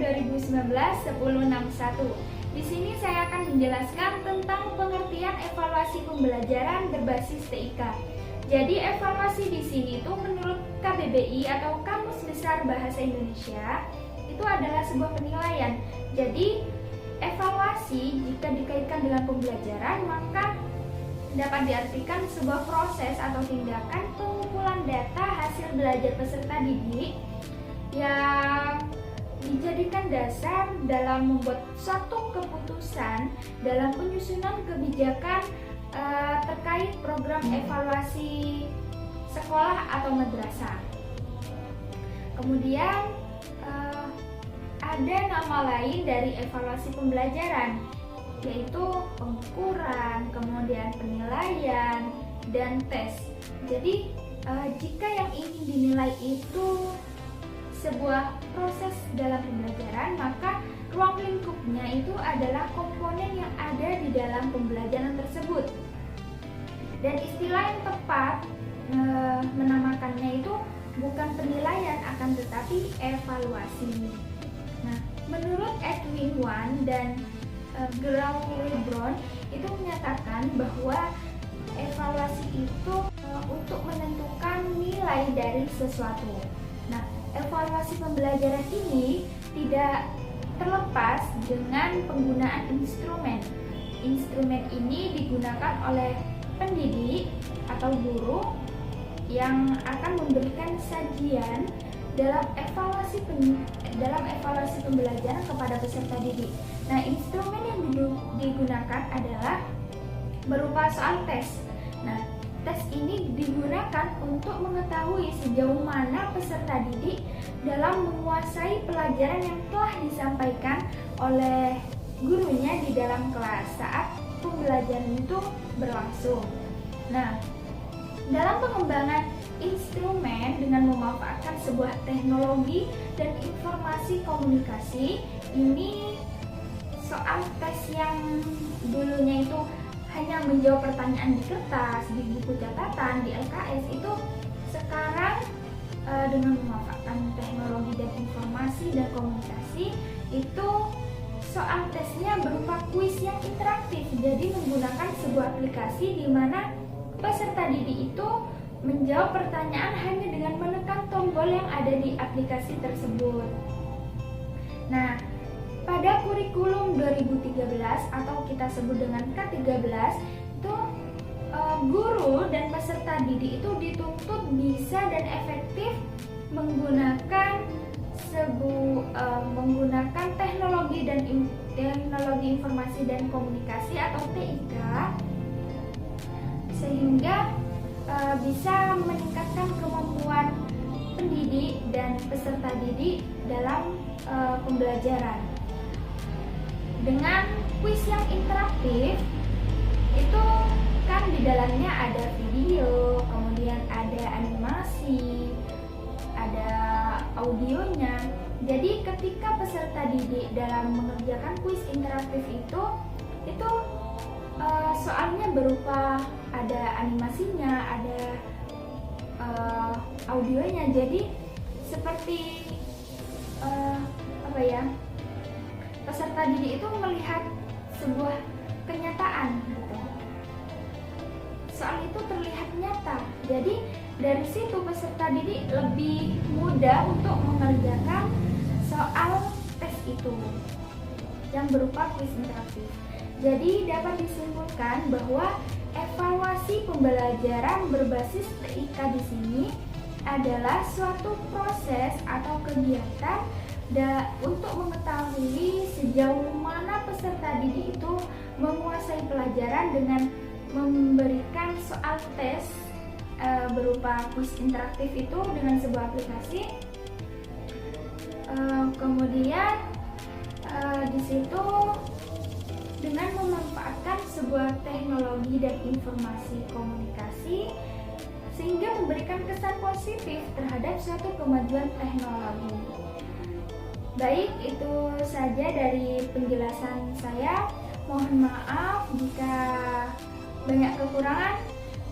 1061. Di sini saya akan menjelaskan tentang pengertian evaluasi pembelajaran berbasis TIK. Jadi evaluasi di sini itu menurut KBBI atau Kamus Besar Bahasa Indonesia itu adalah sebuah penilaian. Jadi evaluasi jika dikaitkan dengan pembelajaran maka dapat diartikan sebuah proses atau tindakan pengumpulan data hasil belajar peserta didik yang dijadikan dasar dalam membuat suatu keputusan dalam penyusunan kebijakan terkait program evaluasi sekolah atau madrasah. Kemudian ada nama lain dari evaluasi pembelajaran, yaitu pengukuran, kemudian penilaian, dan tes. Jadi jika yang ingin dinilai itu sebuah proses dalam pembelajaran, maka ruang lingkupnya itu adalah komponen yang ada di dalam pembelajaran tersebut. Dan istilah yang tepat menamakannya itu bukan penilaian, akan tetapi evaluasi. Nah, menurut Edwin Wan dan Grau Lebron itu menyatakan bahwa evaluasi itu untuk menentukan nilai dari sesuatu. Nah, evaluasi pembelajaran ini tidak terlepas dengan penggunaan instrumen. Instrumen ini digunakan oleh pendidik atau guru yang akan memberikan sajian dalam evaluasi pembelajaran kepada peserta didik. Nah, instrumen yang digunakan adalah berupa soal tes. Nah, tes ini digunakan untuk mengetahui sejauh mana peserta didik dalam menguasai pelajaran yang telah disampaikan oleh gurunya di dalam kelas saat pembelajaran itu berlangsung. Nah, dalam pengembangan instrumen dengan memanfaatkan sebuah teknologi dan informasi komunikasi, ini soal tes yang dulunya itu hanya menjawab pertanyaan di kertas, di buku catatan, di LKS, itu sekarang dengan memanfaatkan teknologi dan informasi dan komunikasi, itu soal tesnya berupa kuis yang interaktif. Jadi menggunakan sebuah aplikasi di mana peserta didik itu menjawab pertanyaan hanya dengan menekan tombol yang ada di aplikasi tersebut. Nah, pada kurikulum 2013 atau kita sebut dengan K13 itu guru dan peserta didik itu dituntut bisa dan efektif menggunakan teknologi informasi dan komunikasi atau TIK sehingga bisa meningkatkan kemampuan pendidik dan peserta didik dalam pembelajaran. Dengan kuis yang interaktif itu kan di dalamnya ada video, kemudian ada animasi, ada audionya. Jadi ketika peserta didik dalam mengerjakan kuis interaktif itu soalnya berupa ada animasinya, ada audionya. Jadi seperti peserta didik itu melihat sebuah kenyataan gitu. Soal itu terlihat nyata. Jadi dari situ peserta didik lebih mudah untuk mengerjakan soal tes itu yang berupa kuis interaktif. Jadi dapat disimpulkan bahwa evaluasi pembelajaran berbasis TIK di sini adalah suatu proses atau kegiatan untuk mengetahui sejauh mana peserta didik itu menguasai pelajaran dengan memberikan soal tes berupa kuis interaktif itu dengan sebuah aplikasi. Kemudian di situ dengan memanfaatkan sebuah teknologi dan informasi komunikasi sehingga memberikan kesan positif terhadap suatu kemajuan teknologi. Baik, itu saja dari penjelasan saya. Mohon maaf jika banyak kekurangan.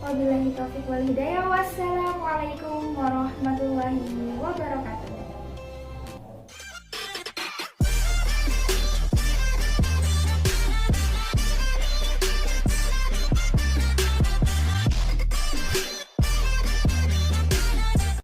Wabillahi taufiq wal hidayah. Wassalamualaikum warahmatullahi wabarakatuh.